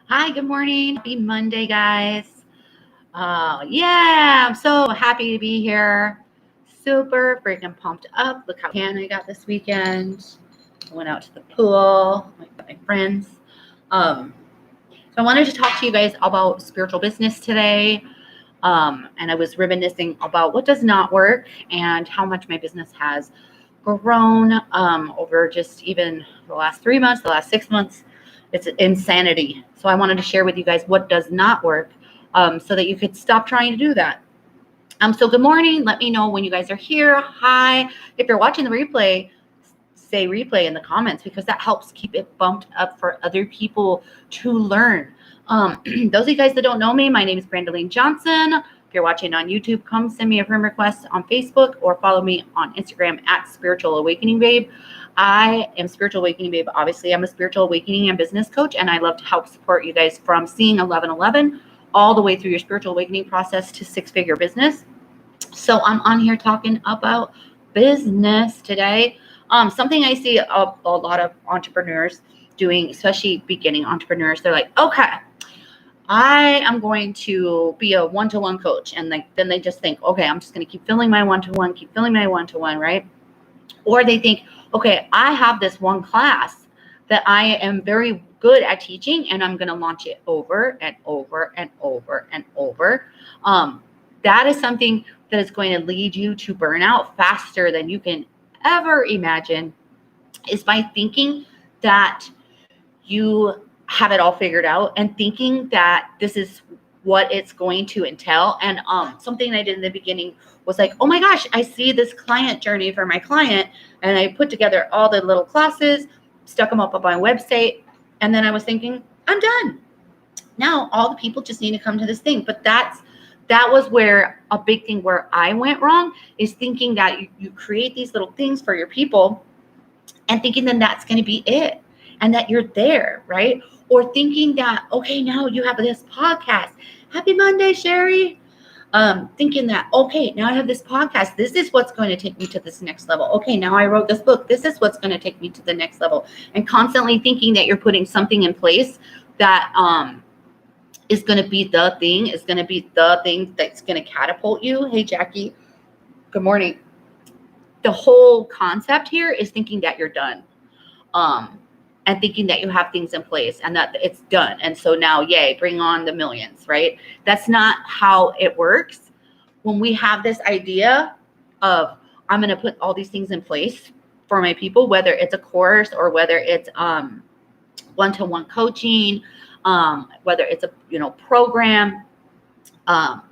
Hi, good morning. Happy Monday, guys. Yeah, I'm so happy to be here. Super freaking pumped up. Look how tan I got this weekend. I went out to the pool with my friends. Um, so I wanted to talk to you guys about spiritual business today. And I was reminiscing about what does not work and how much my business has grown over just even the last 3 months, the last 6 months. It's insanity. So I wanted to share with you guys what does not work so that you could stop trying to do that. So good morning. Let me know when you guys are here. Hi. If you're watching the replay, say replay in the comments because that helps keep it bumped up for other people to learn. Those of you guys that don't know me, my name is Brandaline Johnson. If you're watching on YouTube, come send me a friend request on Facebook or follow me on Instagram at Spiritual Awakening Babe. I am Spiritual Awakening Babe. Obviously, I'm a spiritual awakening and business coach, and I love to help support you guys from seeing 1111 all the way through your spiritual awakening process to six-figure business. So I'm on here talking about business today. Something I see a lot of entrepreneurs doing, especially beginning entrepreneurs, they're like, okay, I am going to be a one-to-one coach. And then they just think, okay, I'm just going to keep filling my one-to-one, right? Or they think, okay, I have this one class that I am very good at teaching and I'm going to launch it over and over and over and over. That is something that is going to lead you to burnout faster than you can ever imagine, is by thinking that you have it all figured out and thinking that this is what it's going to entail. And something I did in the beginning was like, oh my gosh, I see this client journey for my client. And I put together all the little classes, stuck them up on my website. And then I was thinking, I'm done. Now all the people just need to come to this thing. But that was where a big thing where I went wrong, is thinking that you create these little things for your people and thinking then that's going to be it and that you're there, right? Or thinking that, okay, now you have this podcast. Happy Monday, Sherry. Thinking that, okay, now I have this podcast. This is what's going to take me to this next level. Okay, now I wrote this book. This is what's going to take me to the next level. And constantly thinking that you're putting something in place that is going to be the thing, is going to be the thing that's going to catapult you. Hey, Jackie. Good morning. The whole concept here is thinking that you're done. And thinking that you have things in place and that it's done. And so now, yay, bring on the millions, right? That's not how it works. When we have this idea of, I'm going to put all these things in place for my people, whether it's a course or whether it's one-to-one coaching, whether it's a program,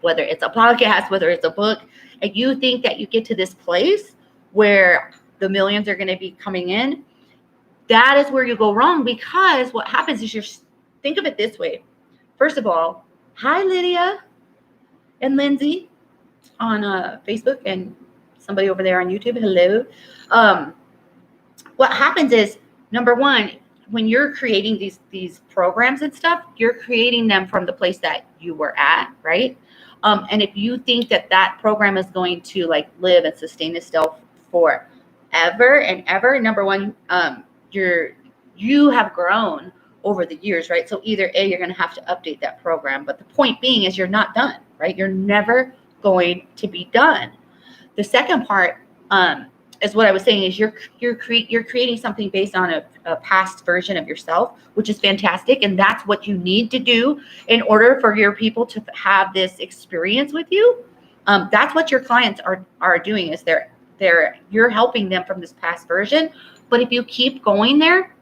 whether it's a podcast, whether it's a book, and you think that you get to this place where the millions are going to be coming in, that is where you go wrong, because what happens is think of it this way. First of all, hi, Lydia and Lindsay on Facebook and somebody over there on YouTube. Hello. What happens is, number one, when you're creating these programs and stuff, you're creating them from the place that you were at, right? And if you think that program is going to like live and sustain itself forever and ever, number one, you have grown over the years, right? So either A, you're going to have to update that program, but the point being is you're not done, right? You're never going to be done. The second part is what I was saying is you're creating something based on a past version of yourself, which is fantastic, and that's what you need to do in order for your people to have this experience with you. That's what your clients are doing, is you're helping them from this past version. But if you keep going there,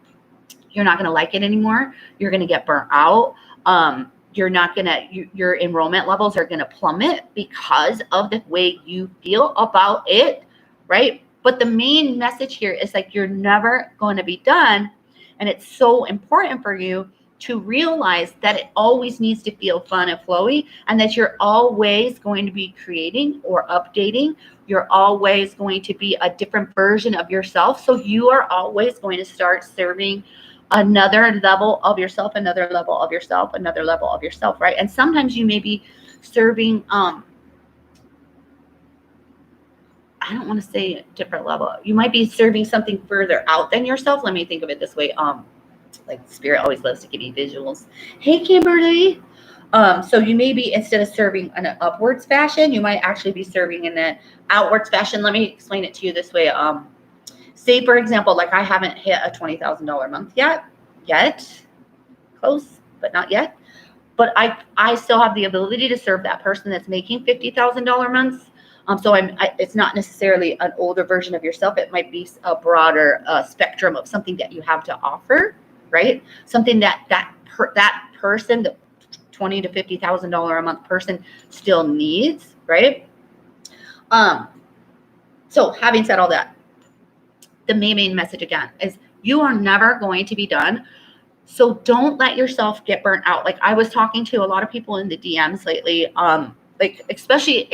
you're not going to like it anymore. You're going to get burnt out. Your enrollment levels are going to plummet because of the way you feel about it, right? But the main message here is like, you're never going to be done. And it's so important for you to realize that it always needs to feel fun and flowy, and that you're always going to be creating or updating. You're always going to be a different version of yourself. So you are always going to start serving another level of yourself, another level of yourself, another level of yourself, right? And sometimes you may be serving, I don't want to say a different level. You might be serving something further out than yourself. Let me think of it this way. Like Spirit always loves to give you visuals. Hey, Kimberly. So you may be, instead of serving in an upwards fashion, you might actually be serving in an outwards fashion. Let me explain it to you this way. Say, for example, like I haven't hit a $20,000 month yet, close, but not yet. But I still have the ability to serve that person that's making $50,000 months. So it's not necessarily an older version of yourself. It might be a broader spectrum of something that you have to offer, right? Something that person, the $20,000 to $50,000 a month person, still needs, right? So having said all that, the main message again is you are never going to be done. So don't let yourself get burnt out. Like I was talking to a lot of people in the DMs lately, like especially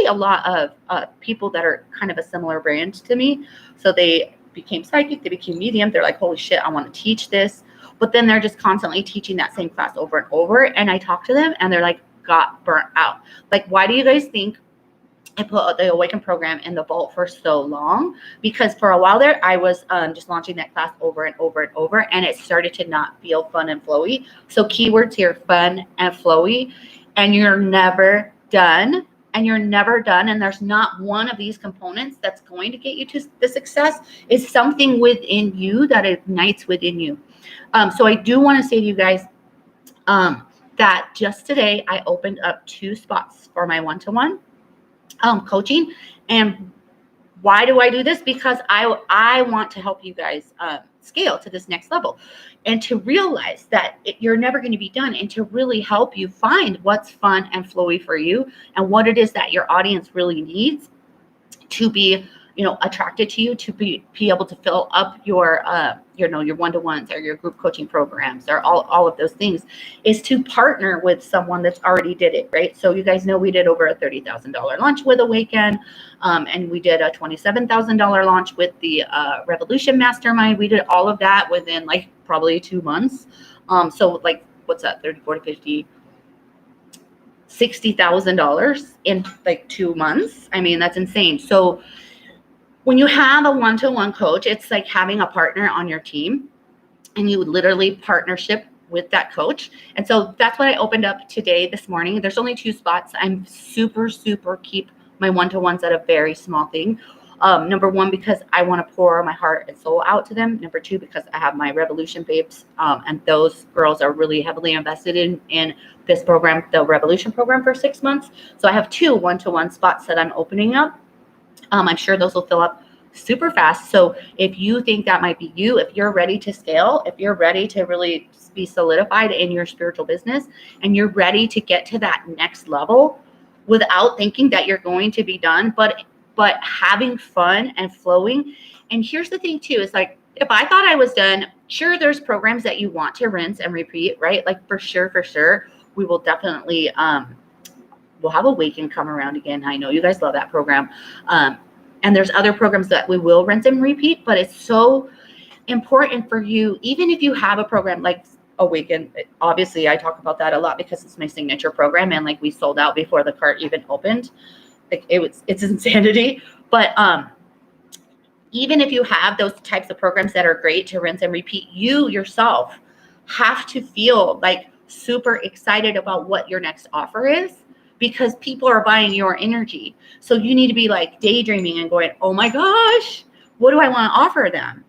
a lot of people that are kind of a similar brand to me. So they became psychic, they became medium. They're like, holy shit, I want to teach this. But then they're just constantly teaching that same class over and over. And I talk to them and they're like, got burnt out. Like, why do you guys think I put the Awaken program in the vault for so long? Because for a while there, I was just launching that class over and over and over, and it started to not feel fun and flowy. So keywords here, fun and flowy, and you're never done. And you're never done. And there's not one of these components that's going to get you to the success. It's something within you that ignites within you. So I do want to say to you guys that just today I opened up 2 spots for my one-to-one coaching. And why do I do this? Because I want to help you guys scale to this next level, and to realize that you're never going to be done, and to really help you find what's fun and flowy for you, and what it is that your audience really needs to be, attracted to you, to be able to fill up your one-to-ones or your group coaching programs, or all of those things, is to partner with someone that's already did it, right? So you guys know we did over a $30,000 launch with Awaken, and we did a $27,000 launch with the Revolution Mastermind. We did all of that within like probably 2 months. So like, what's that? 30, 40, 50, $60,000 in like 2 months. I mean, that's insane. So when you have a one-to-one coach, it's like having a partner on your team, and you literally partnership with that coach. And so that's what I opened up today, this morning. There's only 2 spots. I'm super keep my one-to-ones at a very small thing. Number 1, because I want to pour my heart and soul out to them. Number 2, because I have my Revolution babes, and those girls are really heavily invested in this program, the Revolution program, for 6 months. So I have 2 one-to-one spots that I'm opening up. I'm sure those will fill up super fast. So if you think that might be you, if you're ready to scale, if you're ready to really be solidified in your spiritual business, and you're ready to get to that next level without thinking that you're going to be done, but having fun and flowing. And here's the thing too, is like, if I thought I was done, sure, there's programs that you want to rinse and repeat, right? Like for sure, we will definitely, we'll have Awaken come around again. I know you guys love that program. And there's other programs that we will rinse and repeat, but it's so important for you, even if you have a program like Awaken. Obviously, I talk about that a lot because it's my signature program, and like we sold out before the cart even opened. Like it's insanity. But even if you have those types of programs that are great to rinse and repeat, you yourself have to feel like super excited about what your next offer is, because people are buying your energy. So you need to be like daydreaming and going, oh my gosh, what do I want to offer them?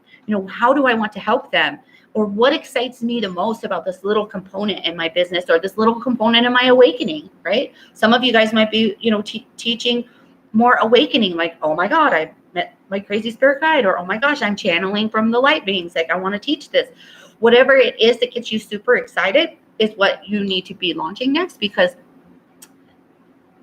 How do I want to help them? Or what excites me the most about this little component in my business, or this little component in my awakening, right? Some of you guys might be, teaching more awakening, like, oh my God, I met my crazy spirit guide, or oh my gosh, I'm channeling from the light beings. Like, I want to teach this. Whatever it is that gets you super excited is what you need to be launching next, because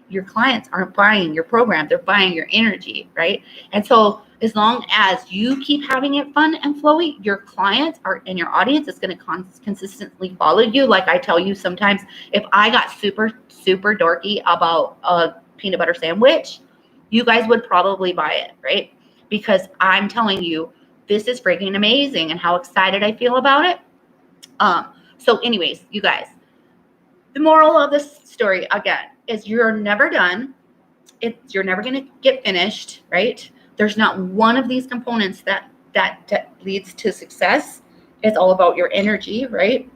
your clients aren't buying your program, they're buying your energy, right? And so as long as you keep having it fun and flowy, your clients and your audience is going to consistently follow you. Like I tell you, sometimes if I got super dorky about a peanut butter sandwich, you guys would probably buy it, right? Because I'm telling you, this is freaking amazing and how excited I feel about it. So anyways, you guys, the moral of this story, again, is you're never done. You're never going to get finished, right? There's not one of these components that leads to success It's all about your energy, right?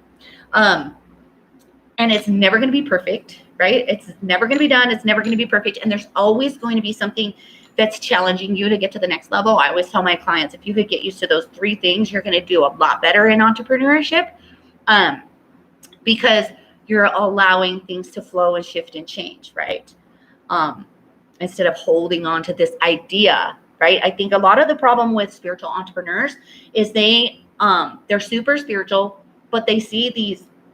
And it's never going to be perfect, right? It's never going to be done. It's never going to be perfect. And there's always going to be something that's challenging you to get to the next level. I always tell my clients, if you could get used to those 3 things, you're going to do a lot better in entrepreneurship, because you're allowing things to flow and shift and change, right? Instead of holding on to this idea, right? I think a lot of the problem with spiritual entrepreneurs is they're super spiritual, but they see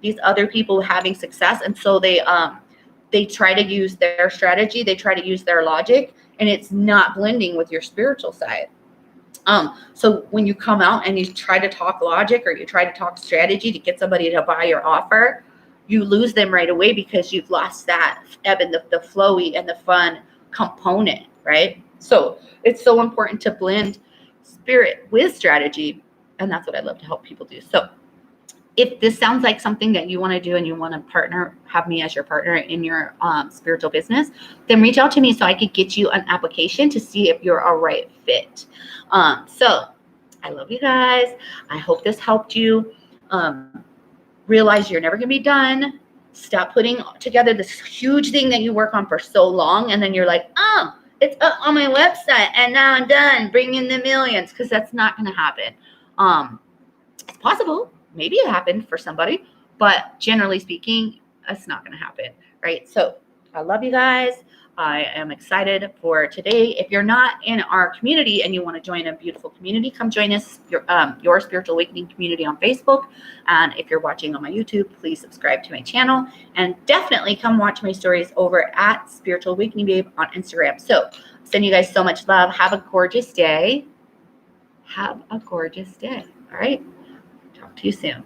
these other people having success, and so they try to use their strategy, they try to use their logic, and it's not blending with your spiritual side. So when you come out and you try to talk logic or you try to talk strategy to get somebody to buy your offer, you lose them right away because you've lost that ebb and the flowy and the fun component, right? So it's so important to blend spirit with strategy, and that's what I love to help people do. So if this sounds like something that you want to do and you want to have me as your partner in your spiritual business, then reach out to me so I could get you an application to see if you're a right fit. So I love you guys. I hope this helped you. Realize you're never going to be done. Stop putting together this huge thing that you work on for so long, and then you're like, oh, it's up on my website and now I'm done. Bring in the millions, because that's not going to happen. It's possible. Maybe it happened for somebody, but generally speaking, it's not going to happen, right? So I love you guys. I am excited for today. If you're not in our community and you want to join a beautiful community, come join us, your Spiritual Awakening community on Facebook. And if you're watching on my YouTube, please subscribe to my channel, and definitely come watch my stories over at Spiritual Awakening Babe on Instagram. So send you guys so much love. Have a gorgeous day. Have a gorgeous day. All right. Talk to you soon.